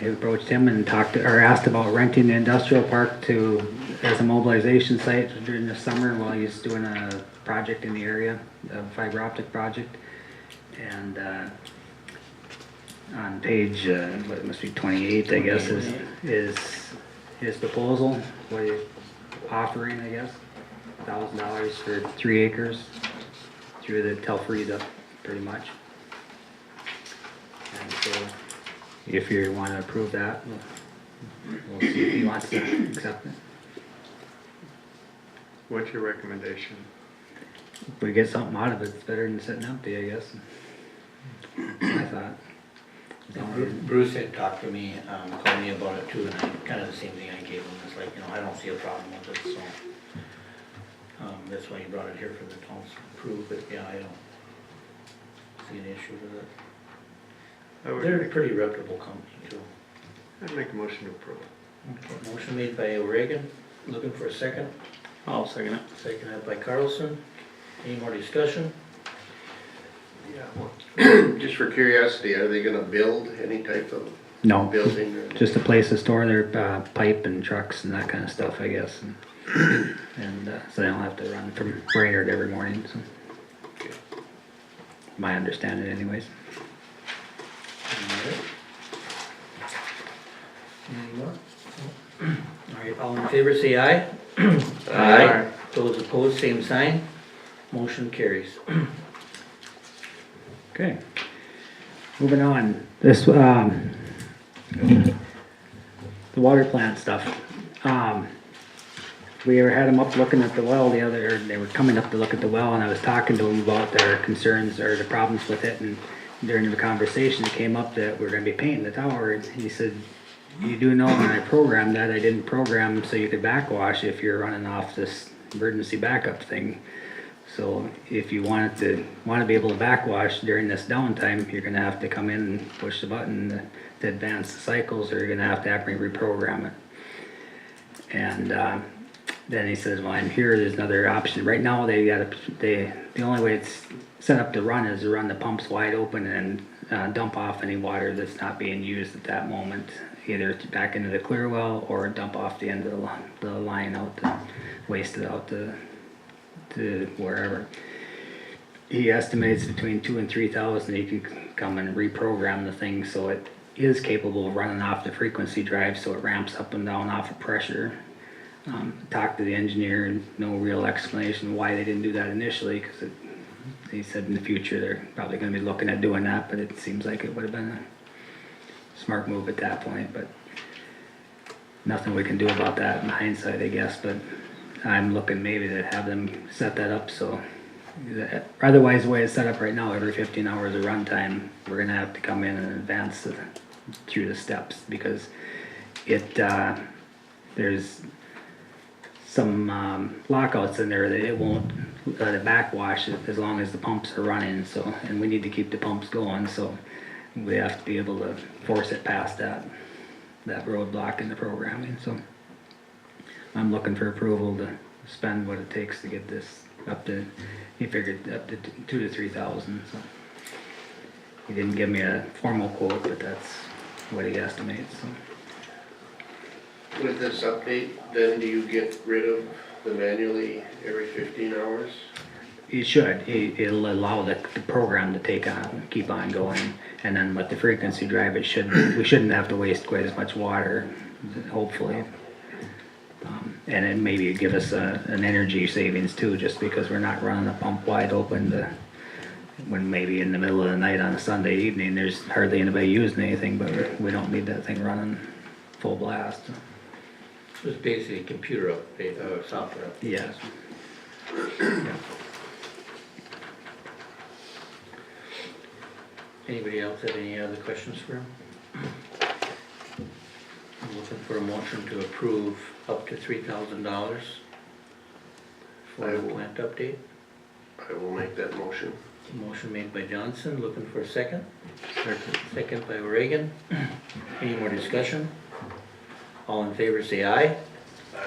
I approached him and asked about renting the industrial park as a mobilization site during the summer while he's doing a project in the area, a fiber optic project. And on page, what it must be 28, I guess, is his proposal, what he's offering, I guess, $1,000 for 3 acres through the Telfrieda, pretty much. And so, if you want to approve that, we'll see if he wants to accept it. What's your recommendation? If we get something out of it, it's better than sitting empty, I guess. I thought. Bruce had talked to me, called me about it too, and kind of the same thing I gave him, it's like, I don't see a problem with it, so. That's why he brought it here for the council to approve, but yeah, I don't see an issue with it. They're a pretty reputable company too. I'd make a motion to approve. Okay, motion made by O'Regan, looking for a second. I'll second it. Seconded by Carlson. Any more discussion? Yeah, well, just for curiosity, are they gonna build any type of No, building? Or? just a place to store their pipe and trucks and that kind of stuff, I guess. And so they don't have to run from Brainerd every morning, so. My understanding anyways. Any more? All right, all in favor say aye. Aye. Those opposed, same sign. Motion carries. Okay, moving on, this, the water plant stuff. We had them up looking at the well they were coming up to look at the well, and I was talking to them about their concerns or the problems with it, and during the conversation, it came up that we're gonna be painting the tower, and he said, you do know when I programmed that, I didn't program so you could backwash if you're running off this emergency backup thing. So if you want to be able to backwash during this downtime, you're gonna have to come in and push the button to advance the cycles, or you're gonna have to reprogram it. And then he says, well, I'm here, there's another option. Right now, the only way it's set up to run is to run the pumps wide open and dump off any water that's not being used at that moment, either back into the clear well or dump off the end of the line out, waste it out to wherever. He estimates between 2,000 and 3,000 he can come and reprogram the thing so it is capable of running off the frequency drive, so it ramps up and down off of pressure. Talked to the engineer, and no real explanation why they didn't do that initially, because he said in the future they're probably going to be looking at doing that, but it seems like it would have been a smart move at that point, but nothing we can do about that in hindsight, I guess. But I'm looking maybe to have them set that up so otherwise the way it's set up right now, every 15 hours of runtime, we're gonna have to come in and advance through the steps, because there's some lockouts in there that it won't let it backwash as long as the pumps are running, so, and we need to keep the pumps going, so we have to be able to force it past that roadblock in the programming. So I'm looking for approval to spend what it takes to get this up to, he figured up to 2,000 to 3,000, so. He didn't give me a formal quote, but that's what he estimates, so. With this update, then do you get rid of the manually every 15 hours? It should, it'll allow the program to keep on going, and then with the frequency drive, we shouldn't have to waste quite as much water, hopefully. And it maybe give us an energy savings too, just because we're not running the pump wide open when maybe in the middle of the night on a Sunday evening, there's hardly anybody using anything, but we don't need that thing running full blast. It's basically a computer update, software update. Yes. Anybody else have any other questions for him? I'm looking for a motion to approve up to $3,000 for the plant update. I will make that motion. Motion made by Johnson, looking for a second. Second by O'Regan. Any more discussion? All in favor say aye.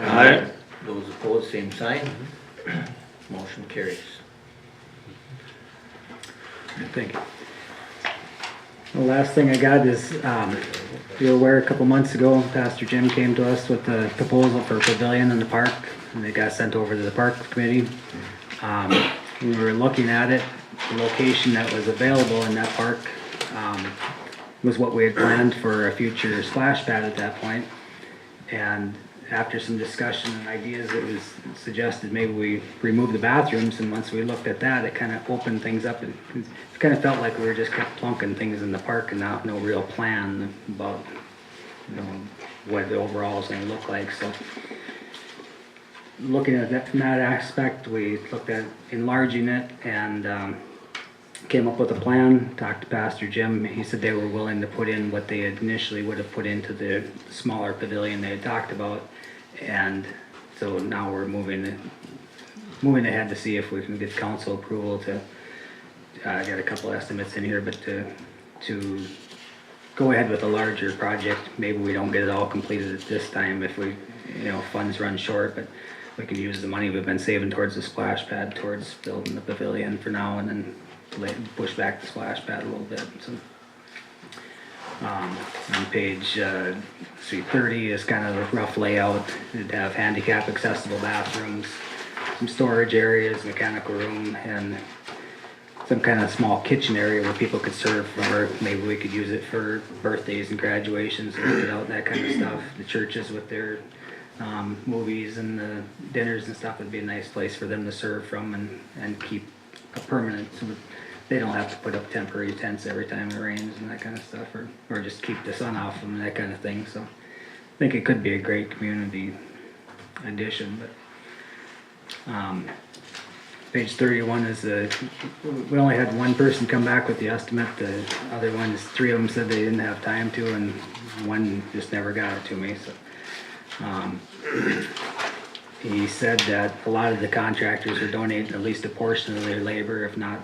Aye. Those opposed, same sign. Motion carries. Thank you. The last thing I got is, you're aware a couple months ago, Pastor Jim came to us with the proposal for a pavilion in the park, and it got sent over to the park committee. We were looking at it, the location that was available in that park, was what we had planned for a future splash pad at that point. And after some discussion and ideas, it was suggested maybe we remove the bathrooms, and once we looked at that, it kind of opened things up. It kind of felt like we were just kept plunking things in the park and not no real plan about, you know, what the overall is gonna look like, so. Looking at that from that aspect, we looked at enlarging it and, came up with a plan, talked to Pastor Jim. He said they were willing to put in what they initially would have put into the smaller pavilion they had talked about. And so now we're moving ahead to see if we can get council approval to, I got a couple estimates in here, but to go ahead with a larger project. Maybe we don't get it all completed at this time if we, you know, funds run short, but we could use the money we've been saving towards the splash pad, towards building the pavilion for now, and then push back the splash pad a little bit. So, on page 30 is kind of a rough layout. It'd have handicap accessible bathrooms, some storage areas, mechanical room, and some kind of small kitchen area where people could serve from, or maybe we could use it for birthdays and graduations and put it out, that kind of stuff. The churches with their movies and the dinners and stuff would be a nice place for them to serve from and keep a permanent, so they don't have to put up temporary tents every time it rains and that kind of stuff, or just keep the sun off them and that kind of thing. So I think it could be a great community addition. But page 31 is we only had one person come back with the estimate. The other ones, 3 of them said they didn't have time to, and one just never got it to me. So he said that a lot of the contractors are donating at least a portion of their labor, if not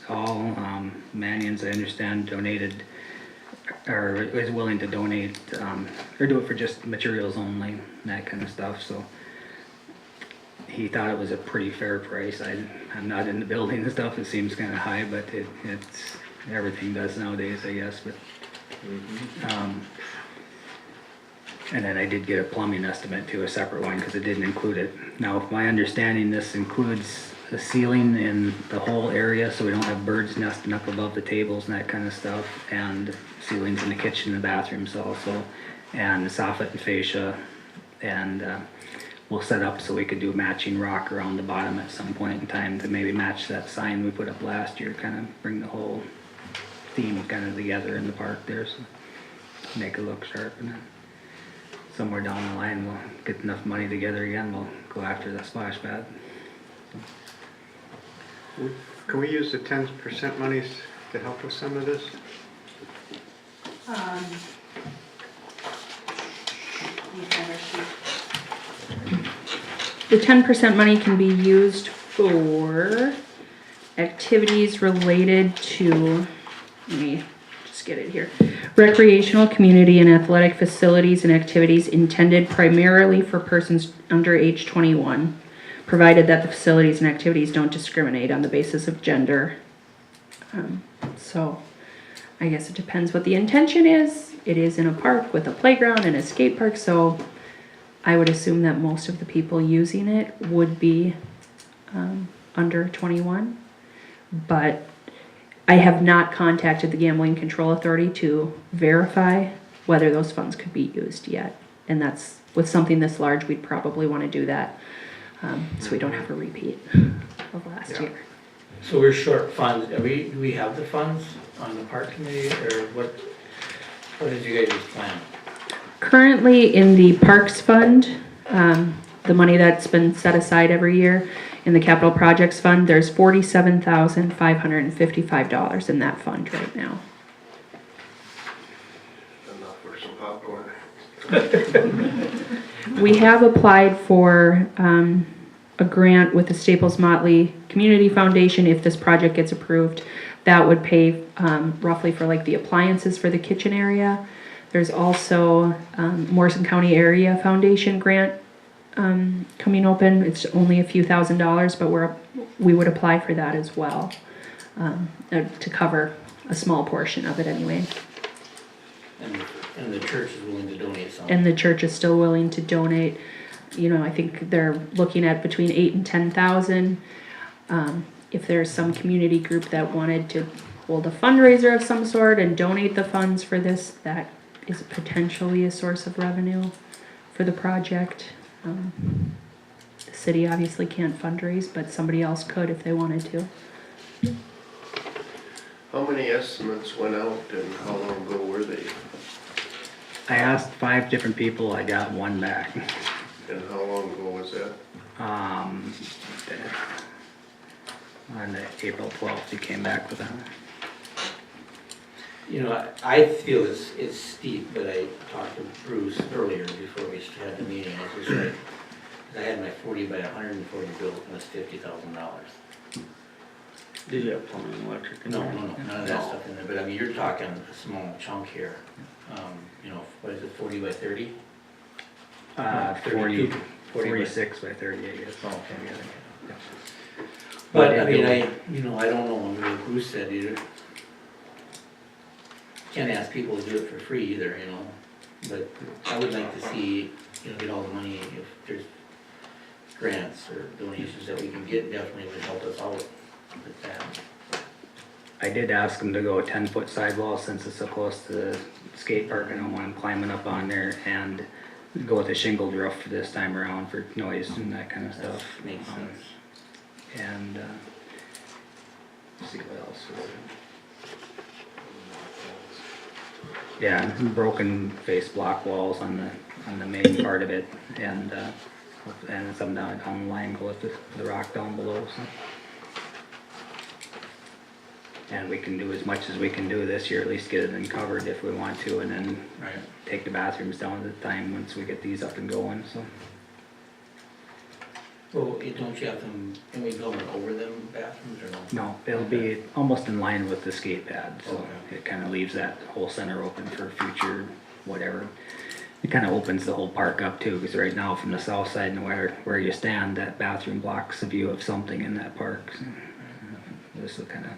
all. Mannion's, I understand, donated, or is willing to donate, or do it for just materials only, that kind of stuff. So he thought it was a pretty fair price. I'm not in the building and stuff, it seems kind of high, but it's everything does nowadays, I guess. But and then I did get a plumbing estimate too, a separate one, because it didn't include it. Now, if my understanding, this includes the ceiling in the whole area, so we don't have birds nesting up above the tables and that kind of stuff, and ceilings in the kitchen and the bathrooms also, and soffit and fascia, and we'll set up so we could do matching rock around the bottom at some point in time to maybe match that sign we put up last year, kind of bring the whole theme kind of together in the park there, so make it look sharp. And then somewhere down the line we'll get enough money together again, we'll go after the splash pad. Can we use the 10% monies to help with some of this? The 10% money can be used for activities related to, let me just get it here. Recreational, community, and athletic facilities and activities intended primarily for persons under age 21, provided that the facilities and activities don't discriminate on the basis of gender. So I guess it depends what the intention is. It is in a park with a playground and a skate park, so I would assume that most of the people using it would be under 21. But I have not contacted the Gambling Control Authority to verify whether those funds could be used yet. And that's, with something this large, we'd probably want to do that, so we don't have a repeat of last year. So we're short funds. Do we have the funds on the park committee, or what is you guys' plan? Currently in the Parks Fund, the money that's been set aside every year in the Capital Projects Fund, there's $47,555 in that fund right now. Enough for some popcorn. We have applied for a grant with the Staples Motley Community Foundation. If this project gets approved, that would pay roughly for like the appliances for the kitchen area. There's also Morrison County Area Foundation grant coming open. It's only a few $1,000s, but we would apply for that as well to cover a small portion of it anyway. And the church is willing to donate some. And the church is still willing to donate, you know, I think they're looking at between 8 and 10,000. If there's some community group that wanted to hold a fundraiser of some sort and donate the funds for this, that is potentially a source of revenue for the project. The city obviously can't fundraise, but somebody else could if they wanted to. How many estimates went out and how long ago were they? I asked 5 different people, I got 1 back. And how long ago was that? On the April 12th, he came back with that. You know, I feel it's steep, but I talked to Bruce earlier before we had the meeting, I was just like, I had my 40 by 140 built, and it's $50,000. Did you have plumbing and electric? in No, there? none of that stuff in there, but I mean, you're talking a small chunk here. You know, what is it, 40 by 30? 40, 40 by- 46 by 30, I guess. Oh, okay. Yeah. But, I mean, I don't know, I mean, Bruce said either. Can't ask people to do it for free either, you know, but I would like to see, you know, get all the money, if there's grants or donations that we can get, definitely would help us out with that. I did ask him to go a 10-foot sidewall since it's so close to the skate park, and I don't want him climbing up on there, and go with a shingled roof this time around for noise and that kind of stuff. Makes sense. And, let's see what else. was there. Yeah, broken face block walls on the main part of it, and some down the line go with the rock down below, so. And we can do as much as we can do this year, at least get it uncovered if we want to, and then Right. take the bathrooms down at the time once we get these up and going, so. Well, don't you have them, can we build it over them bathrooms or no? No, it'll be almost in line with the skate pad, so Okay. it kinda leaves that whole center open for future whatever. It kinda opens the whole park up too, cause right now from the south side and where you stand, that bathroom blocks a view of something in that park. So, this will kinda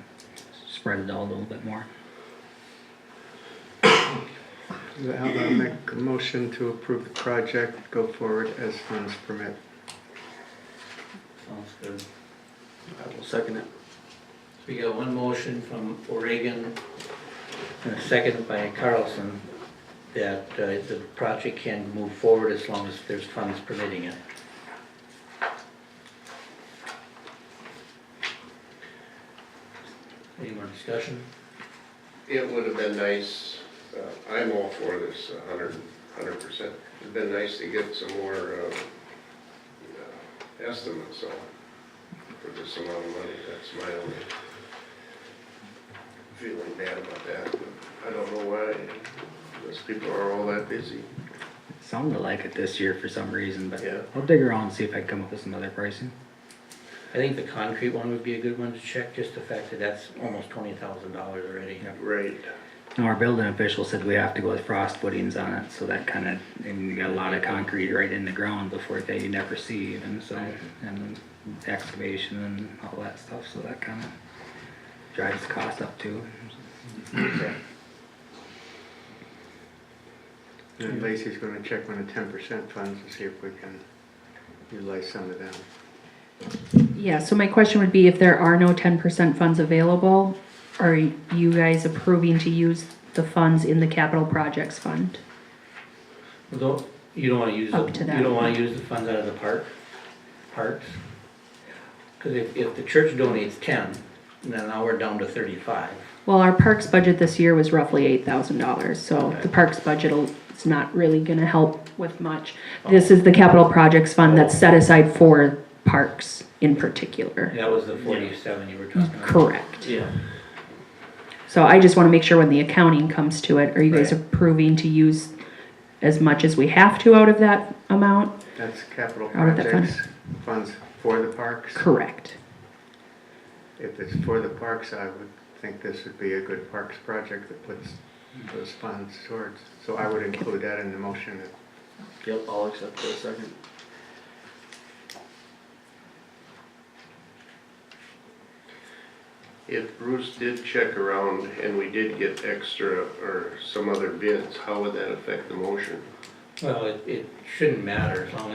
spread it out a little bit more. How about I make a motion to approve the project, go forward as funds permit? Sounds good. I will second it. We got one motion from Oregon and a second by Carlson that the project can move forward as long as there's funds permitting it. Any more discussion? It would have been nice, I'm all for this, 100%. It'd been nice to get some more estimates on for this amount of money. That's my only feeling bad about that. But I don't know why those people are all that busy. Sounded like it this year for some reason, but Yeah. I'll dig around and see if I can come up with some other pricing. I think the concrete one would be a good one to check, just the fact that that's almost $20,000 already. Right. Now, our building official said we have to go with frost footings on it, so that kinda, and you got a lot of concrete right in the ground before that you never see even, so, and excavation and all that stuff, so that kinda drives the cost up too. And Lacey's gonna check on the 10% funds to see if we can utilize some of them. Yeah, so my question would be if there are no 10% funds available, are you guys approving to use the funds in the capital projects fund? Though, you don't wanna use, Up to you that. don't wanna use the funds out of the parks? Cause if the church donates 10, then now we're down to 35. Well, our parks budget this year was roughly $8,000, so Okay. the parks budget is not really gonna help with much. This is the capital projects fund that's set aside for parks in particular. That was the 47 you were talking about. Correct. Yeah. So I just wanna make sure when the accounting comes to it, are you guys Right. approving to use as much as we have to out of that amount? That's capital Out of that fund? projects, funds for the parks. Correct. If it's for the parks, I would think this would be a good parks project that puts those funds towards. So I would include that in the motion. Yep, I'll accept for a second. If Bruce did check around and we did get extra or some other bids, how would that affect the motion? Well, it shouldn't matter as long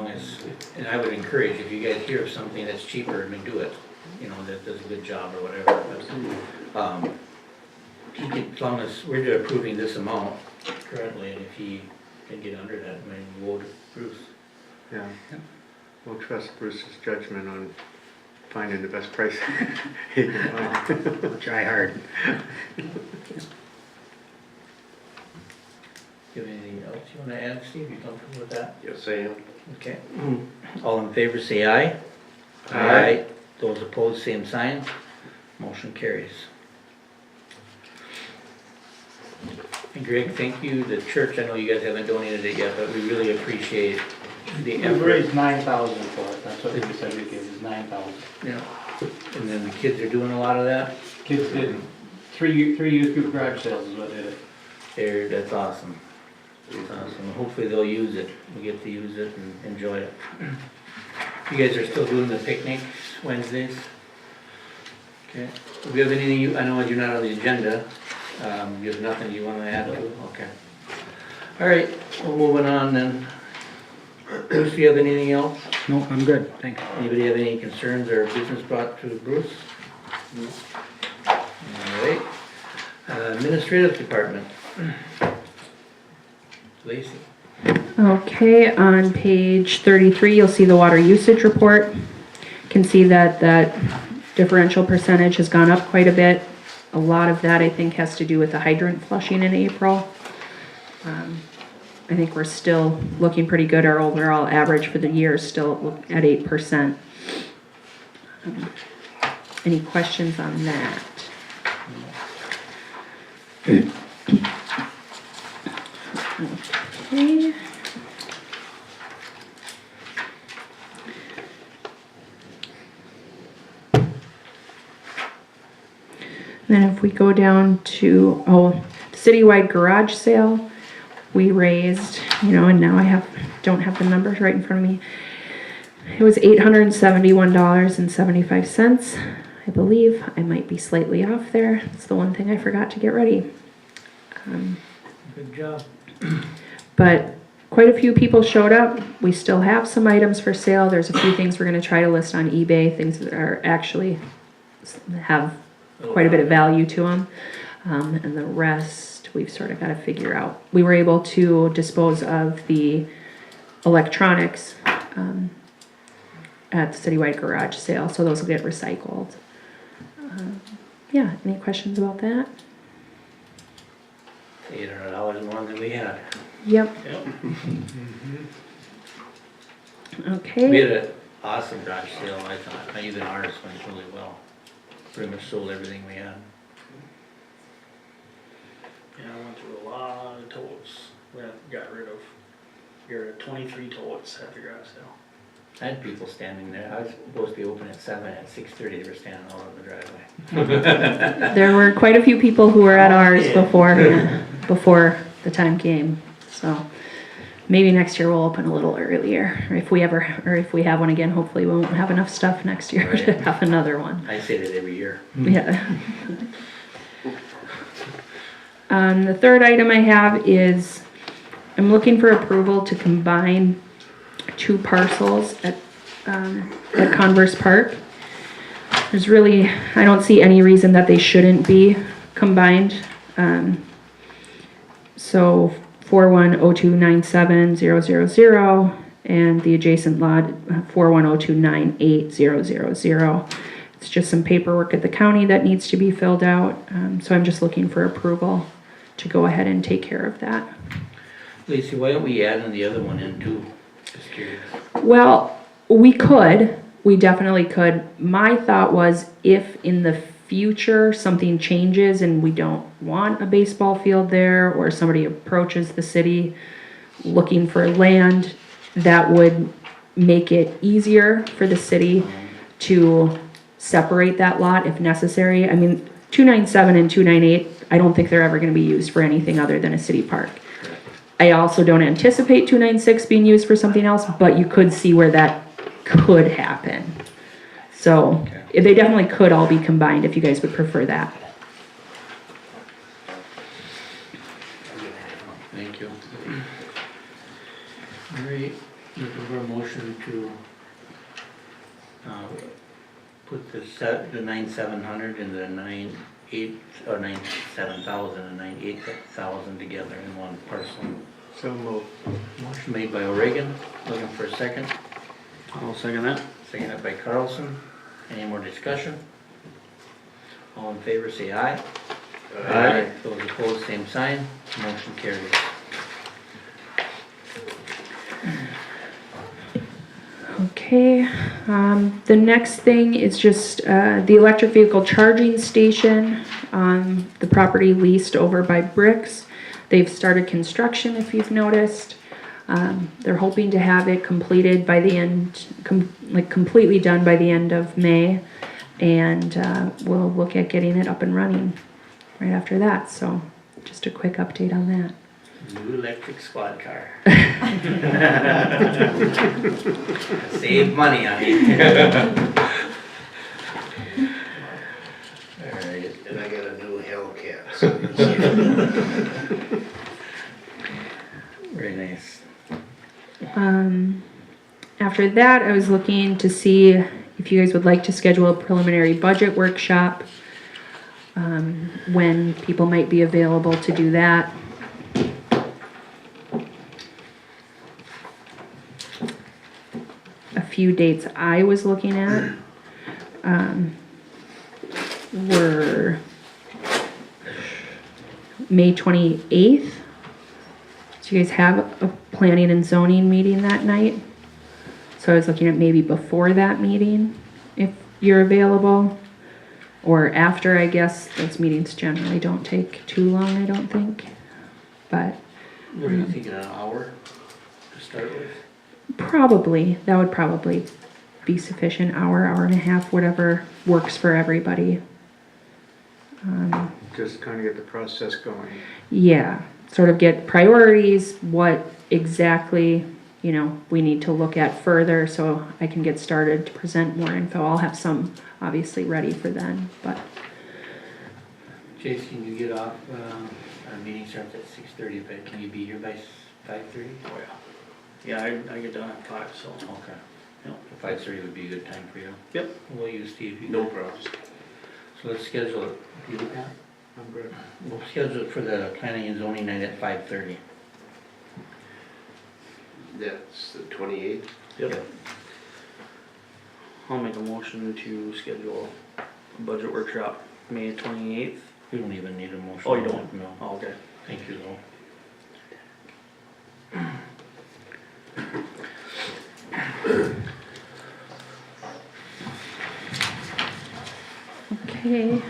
as, and I would encourage, if you guys hear of something that's cheaper, I mean, do it. You know, that does a good job or whatever, but, he can, as long as we're just approving this amount currently, and if he can get under that, I mean, we'll, Bruce. Yeah. We'll trust Bruce's judgment on finding the best price he can find. I'll try hard. Do you have anything else you wanna add, Steve? You comfortable with that? Yes, I am. Okay. All in favor, say aye. Aye. Those opposed, same sign. Motion carries. And Greg, thank you, the church, I know you guys haven't donated it yet, but we really appreciate the We've effort. raised 9,000 for it, that's what we said we give, is 9,000. Yeah. And then the kids are doing a lot of that. Kids did, three youth group garage sales is what did it. That's awesome. That's awesome. Hopefully they'll use it. We get to use it and enjoy it. You guys are still doing the picnics Wednesdays? Okay. Do you have anything, I know you're not on the agenda. You have nothing you wanna add to? Okay. All right, well, moving on then. Bruce, do you have anything else? No, I'm good, thanks. Anybody have any concerns or business brought to Bruce? All right. Administrative department. Lacey. Okay, on page 33, you'll see the water usage report. Can see that that differential percentage has gone up quite a bit. A lot of that, I think, has to do with the hydrant flushing in April. I think we're still looking pretty good. Our overall average for the year is still at 8%. Any questions on that? Okay. Then if we go down to, the citywide garage sale, we raised, and now don't have the numbers right in front of me. It was $871.75, I believe. I might be slightly off there. It's the one thing I forgot to get ready. Good job. But quite a few people showed up. We still have some items for sale. There's a few things we're gonna try to list on eBay, things that are actually have quite a bit of value to them. And the rest, we've sort of got to figure out. We were able to dispose of the electronics at the citywide garage sale, so those will get recycled. Yeah, any questions about that? $800 more than we had. Yep. Yep. Okay. We had an awesome garage sale, I thought. Even ours went really well. Pretty much sold everything we had. Yeah, I went through a lot of totes. We got rid of, you're at 23 totes at the garage sale. I had people standing there. I was supposed to be open at 7. At 6:30, they were standing all over the driveway. There were quite a few people who were at ours before the time came, so maybe next year we'll open a little earlier. Or if we have one again, hopefully we won't have enough stuff next year to have another one. I say that every year. Yeah. The third item I have is I'm looking for approval to combine 2 parcels at Converse Park. There's really, I don't see any reason that they shouldn't be combined. So 410297-000 and the adjacent lot 410298-000. It's just some paperwork at the county that needs to be filled out. So I'm just looking for approval to go ahead and take care of that. Lacey, why don't we add the other one in too? Just curious. Well, we definitely could. My thought was if in the future something changes and we don't want a baseball field there, or somebody approaches the city looking for land, that would make it easier for the city to separate that lot if necessary. I mean, 297 and 298, I don't think they're ever going to be used for anything other than a city park. I also don't anticipate 296 being used for something else, but you could see where that could happen. So Okay. They definitely could all be combined if you guys would prefer that. Thank you. All right, looking for a motion to, put the 9,700 and the 9,700 and 98,000 together in one parcel. So moved. Motion made by O'Regan, looking for a second. I'll second that. Seconded by Carlson. Any more discussion? All in favor, say aye. Aye. Those opposed, same sign. Motion carries. Okay, the next thing is just, the electric vehicle charging station on the property leased over by Bricks. They've started construction, if you've noticed. They're hoping to have it completed by the end, completely done by the end of May. And, we'll look at getting it up and running right after that, so just a quick update on that. New electric squad car. Save money on it. Alright, And I got a new Hellcat. very nice. After that, I was looking to see if you guys would like to schedule a preliminary budget workshop, when people might be available to do that. A few dates I was looking at, were May 28th. So you guys have a planning and zoning meeting that night. So I was looking at maybe before that meeting, if you're available. Or after, I guess. Those meetings generally don't take too long, I don't think. But Were you thinking an hour to start with? probably, that would probably be sufficient. Hour, hour and a half, whatever works for everybody. Just kind of get the process going. Yeah, sort of get priorities, what exactly, we need to look at further so I can get started to present more info. I'll have some obviously ready for then, but Jason, can you get off, our meeting starts at 6:30, but can you be here by 5:30? Oh, yeah. Yeah, I get done at 5, so. Okay. No, 5:30 would be a good time for you. Yep. We'll use Steve. No problem. So let's schedule it. You do that? I'm good. We'll schedule it for the planning and zoning night at 5:30. That's the 28th. Yep. I'll make a motion to schedule a budget workshop, May 28th. We don't even need a motion. Oh, you don't? No. Oh, okay. Thank you, though. okay.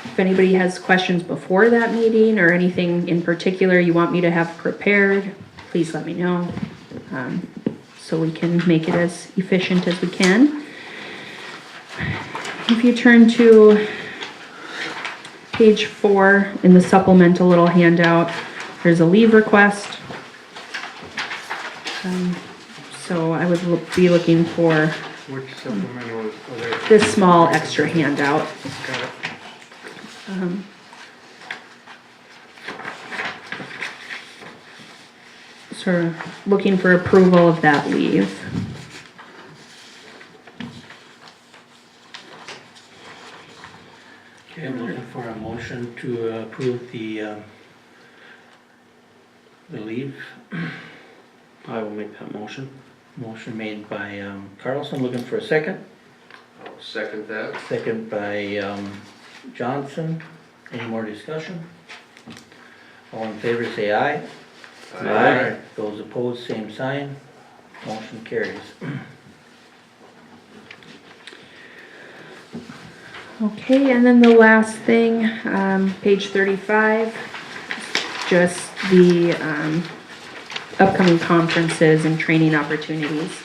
If anybody has questions before that meeting or anything in particular you want me to have prepared, please let me know, so we can make it as efficient as we can. If you turn to page 4 in the supplemental little handout, there's a leave request. So I would be looking for Which supplemental was there? this small extra handout. Got it. Sort of looking for approval of that leave. Okay, I'm looking for a motion to approve the leave. I will make that motion. Motion made by Carlson, looking for a second. I'll second that. Second by Johnson. Any more discussion? All in favor say aye. Aye. Those opposed, same sign. Motion carries. Okay, and then the last thing, page 35, just the upcoming conferences and training opportunities.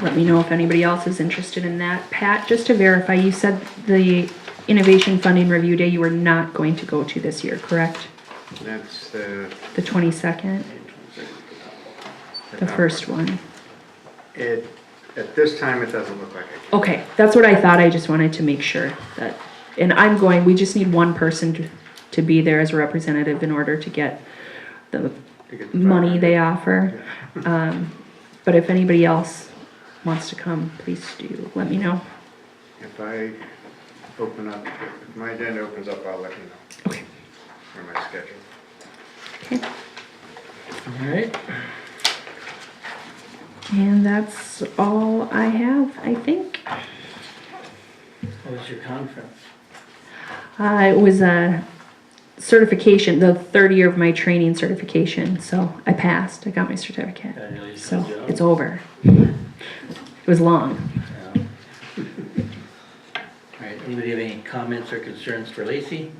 Let me know if anybody else is interested in that. Pat, just to verify, you said the Innovation Funding Review Day you were not going to go to this year, correct? That's the 22nd, the top first one. It, at this time, it doesn't look like it. Okay, that's what I thought, I just wanted to make sure that, and we just need one person to be there as a representative in order to get the To get the money 500. they offer. But if anybody else wants to come, please do let me know. If I open up, if my agenda opens up, I'll let you know, Okay. or my schedule. Okay. Alright, And that's all I have, I think. what was your conference? It was a certification, the third year of my training certification, so I passed, I got my certificate. Congratulations, So, good job. it's over. It was long. Alright, anybody have any comments or concerns for Lacey?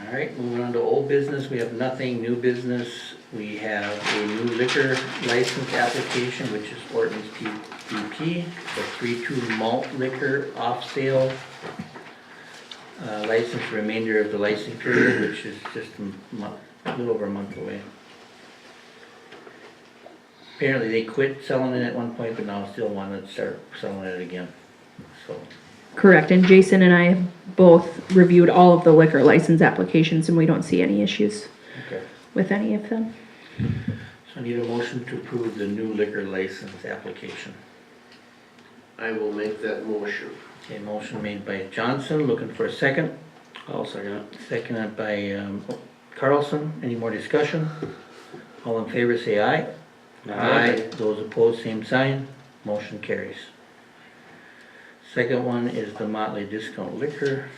Alright, moving on to old business, we have nothing, new business, we have a new liquor license application, which is Orton's PDP, for 3-2 malt liquor off sale. License for remainder of the licensing period, which is just a little over a month away. Apparently they quit selling it at one point, but now still want to start selling it again, so. Correct, and Jason and I both reviewed all of the liquor license applications and we don't see any issues Okay. with any of them. So I need a motion to approve the new liquor license application. I will make that motion. Okay, motion made by Johnson, looking for a second. I'll second it. Seconded by Carlson. Any more discussion? All in favor say aye. Those opposed, same sign. Motion carries. Second one is the Motley Discount Liquor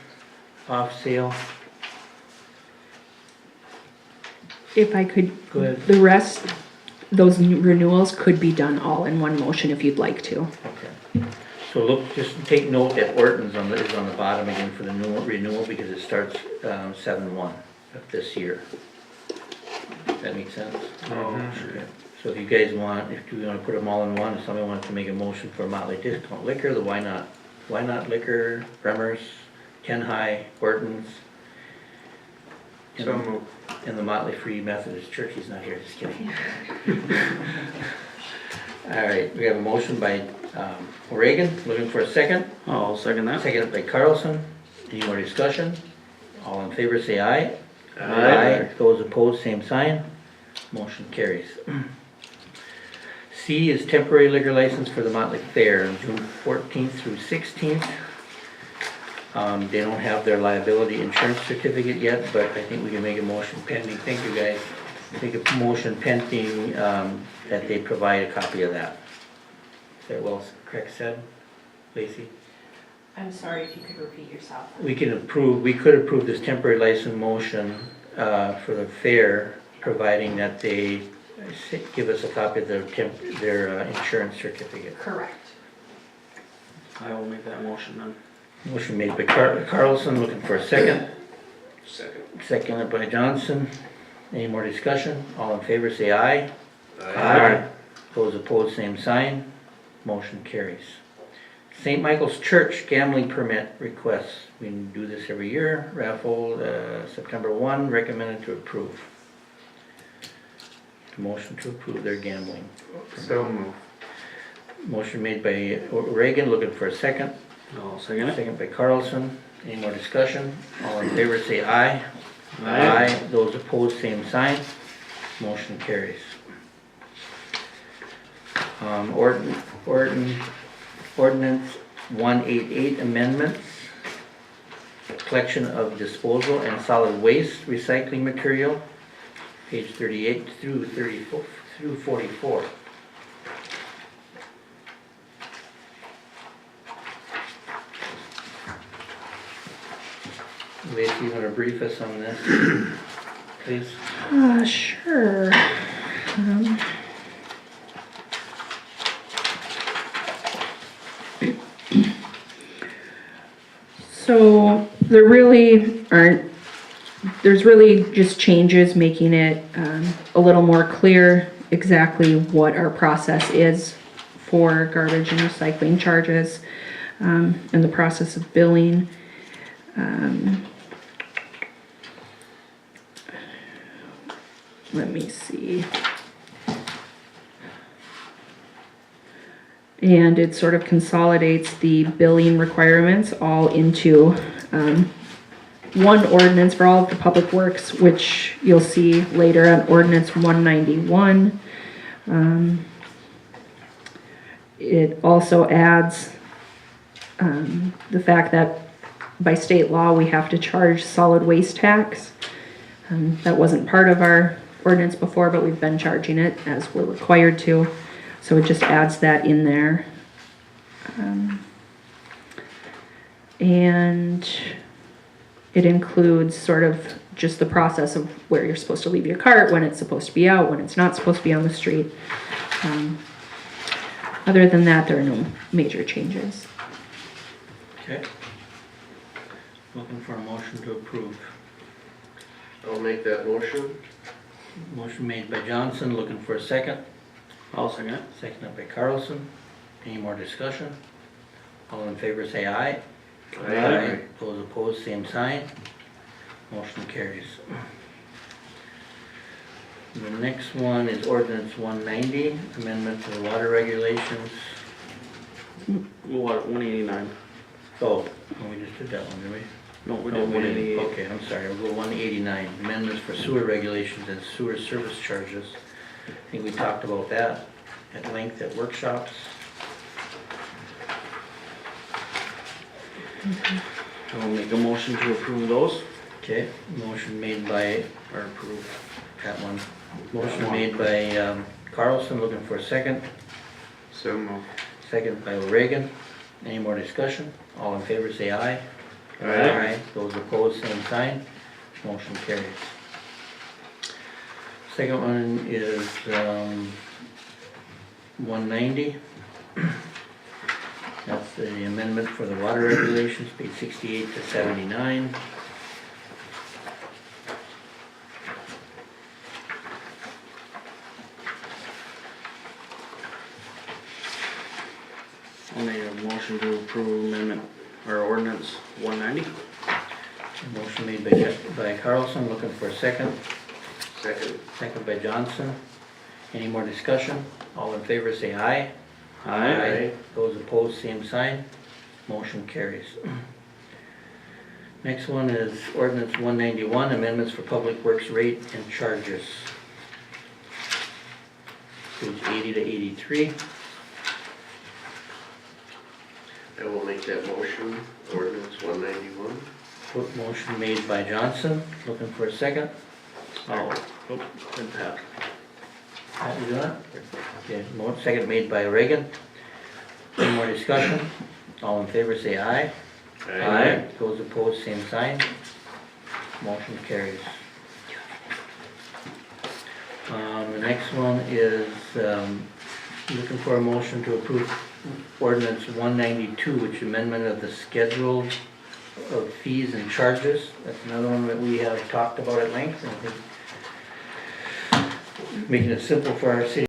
off sale. If I could, Go ahead. the rest, those renewals could be done all in one motion if you'd like to. Okay. So look, just take note that Orton's is on the bottom again for the new renewal because it starts 7/1 of this year. Does that make sense? Oh, Okay. So if you guys want, if you want to put them all in one, if somebody wants to make a motion for Motley Discount Liquor, the Why Not Liquor, Bremer's, Ken High, Orton's, So moved. and the Motley Free Methodist Church, he's not here, just kidding. All right, we have a motion by Reagan, looking for a second. I'll second that. Seconded by Carlson. Any more discussion? All in favor say aye. Aye. Those opposed, same sign. Motion carries. C is temporary liquor license for the Motley Fair on June 14th through 16th. They don't have their liability insurance certificate yet, but I think we can make a motion pending, thank you guys. Make a motion pending that they provide a copy of that. Is that well correct said, Lacey? I'm sorry if you could repeat yourself. We could approve this temporary license motion for the fair, providing that they give us a copy of their insurance certificate. Correct. I will make that motion then. Motion made by Carlson, looking for a second. Second. Seconded by Johnson. Any more discussion? All in favor say aye. Aye. Those opposed, same sign. Motion carries. St. Michael's Church gambling permit requests. We do this every year. Raffle, September 1, recommended to approve. Motion to approve their gambling. So moved. Motion made by Reagan, looking for a second. I'll second it. Second by Carlson. Any more discussion? All in favor say aye. Aye. Those opposed, same sign. Motion carries. Ordinance 188 amendments. Collection of disposal and solid waste recycling material. Page 38 through 34 through 44. Lacey, you want to brief us on this, please? Sure. So there really aren't, there's really just changes making it a little more clear exactly what our process is for garbage and recycling charges and the process of billing. let me see. And it sort of consolidates the billing requirements all into, one ordinance for all of the public works, which you'll see later on ordinance 191. It also adds, the fact that by state law, we have to charge solid waste tax. That wasn't part of our ordinance before, but we've been charging it as we're required to. So it just adds that in there. And it includes sort of just the process of where you're supposed to leave your cart, when it's supposed to be out, when it's not supposed to be on the street. Other than that, there are no major changes. Okay. Looking for a motion to approve. I'll make that motion. Motion made by Johnson, looking for a second. I'll second it. Seconded by Carlson. Any more discussion? All in favor say aye. Aye. Those opposed, same sign. Motion carries. The next one is ordinance 190, amendment to the water regulations. What, 189? Oh, we just did that one, did we? No, we No, did we didn't. 188. Okay, I'm sorry, we'll go 189, amendments for sewer regulations and sewer service charges. I think we talked about that at length at workshops. I'll make a motion to approve those. Okay, motion made by, Or approve. that one. Motion made by Carlson, looking for a second. So moved. Second by Reagan. Any more discussion? All in favor say aye. Aye. Those opposed, same sign. Motion carries. Second one is 190. That's the amendment for the water regulations, page 68 to 79. I'll make a motion to approve amendment, or ordinance 190. Motion made by Carlson, looking for a second. Second. Second by Johnson. Any more discussion? All in favor say aye. Those opposed, same sign. Motion carries. Next one is ordinance 191, amendments for public works rate and charges. Page 80 to 83. I will make that motion, ordinance 191. Motion made by Johnson, looking for a second. Oh, and Pat. Pat, you doing it? Okay, second made by Reagan. Any more discussion? All in favor say aye. Those opposed, same sign. Motion carries. The next one is looking for a motion to approve ordinance 192, which amendment of the schedule of fees and charges. That's another one that we have talked about at length. I think making it simple for our city